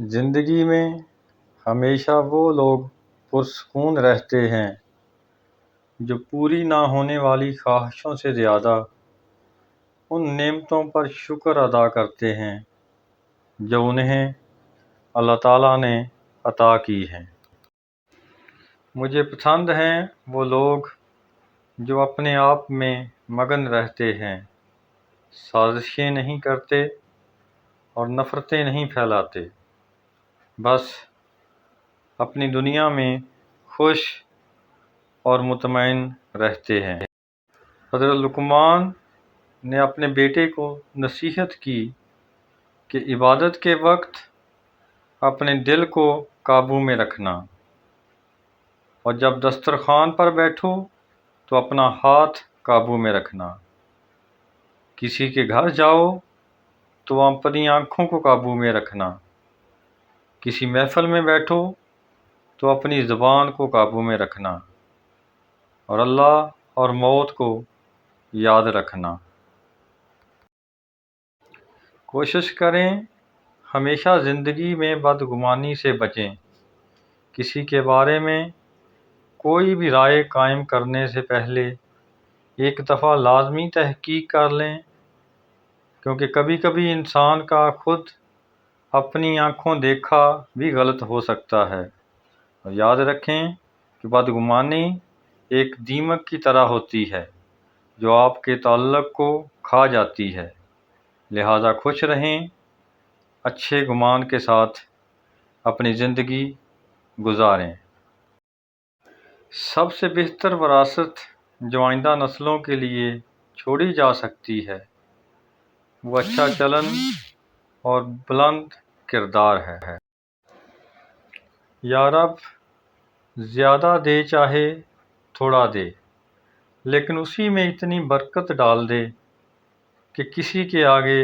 زندگی میں ہمیشہ وہ لوگ پرسکون رہتے ہیں جو پوری نہ ہونے والی خواہشوں سے زیادہ ان نعمتوں پر شکر ادا کرتے ہیں جو انہیں اللہ تعالیٰ نے عطا کی ہیں۔ مجھے پسند ہیں وہ لوگ جو اپنے آپ میں مگن رہتے ہیں، سازشیں نہیں کرتے اور نفرتیں نہیں پھیلاتے، بس اپنی دنیا میں خوش اور مطمئن رہتے ہیں۔ حضرت لقمان نے اپنے بیٹے کو نصیحت کی کہ عبادت کے وقت اپنے دل کو قابو میں رکھنا، اور جب دسترخوان پر بیٹھو تو اپنا ہاتھ قابو میں رکھنا، کسی کے گھر جاؤ تو اپنی آنکھوں کو قابو میں رکھنا، کسی محفل میں بیٹھو تو اپنی زبان کو قابو میں رکھنا، اور اللہ اور موت کو یاد رکھنا۔ کوشش کریں ہمیشہ زندگی میں بدگمانی سے بچیں۔ کسی کے بارے میں کوئی بھی رائے قائم کرنے سے پہلے ایک دفعہ لازمی تحقیق کر لیں، کیونکہ کبھی کبھی انسان کا خود اپنی آنکھوں دیکھا بھی غلط ہو سکتا ہے۔ اور یاد رکھیں کہ بدگمانی ایک دیمک کی طرح ہوتی ہے جو آپ کے تعلق کو کھا جاتی ہے، لہذا خوش رہیں، اچھے گمان کے ساتھ اپنی زندگی گزاریں۔ سب سے بہتر وراثت جو آئندہ نسلوں کے لیے چھوڑی جا سکتی ہے وہ اچھا چلن اور بلند کردار ہے۔ یا رب، زیادہ دے چاہے تھوڑا دے، لیکن اسی میں اتنی برکت ڈال دے کہ کسی کے آگے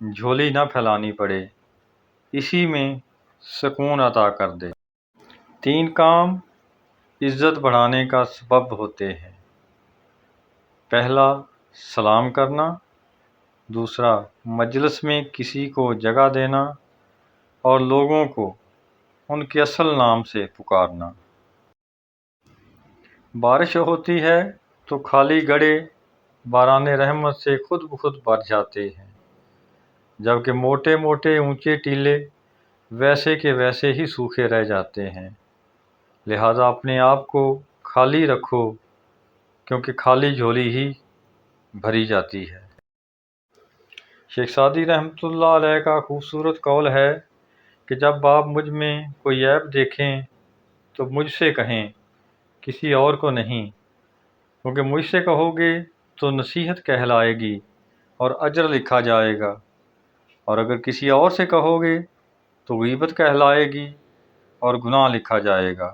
جھولی نہ پھیلانی پڑے، اسی میں سکون عطا کر دے۔ 3 کام عزت بڑھانے کا سبب ہوتے ہیں۔ پہلا، سلام کرنا۔ دوسرا، مجلس میں کسی کو جگہ دینا اور لوگوں کو ان کے اصل نام سے پکارنا۔ بارش ہوتی ہے تو خالی گڑھے باران رحمت سے خود بخود بھر جاتے ہیں، جبکہ موٹے موٹے اونچے ٹیلے ویسے کے ویسے ہی سوکھے رہ جاتے ہیں۔ لہذا اپنے آپ کو خالی رکھو، کیونکہ خالی جھولی ہی بھری جاتی ہے۔ شیخ سعدی رحمۃ اللہ علیہ کا خوبصورت قول ہے کہ جب آپ مجھ میں کوئی عیب دیکھیں تو مجھ سے کہیں، کسی اور کو نہیں، کیونکہ مجھ سے کہو گے تو نصیحت کہلائے گی اور اجر لکھا جائے گا، اور اگر کسی اور سے کہو گے تو غیبت کہلائے گی اور گناہ لکھا جائے گا۔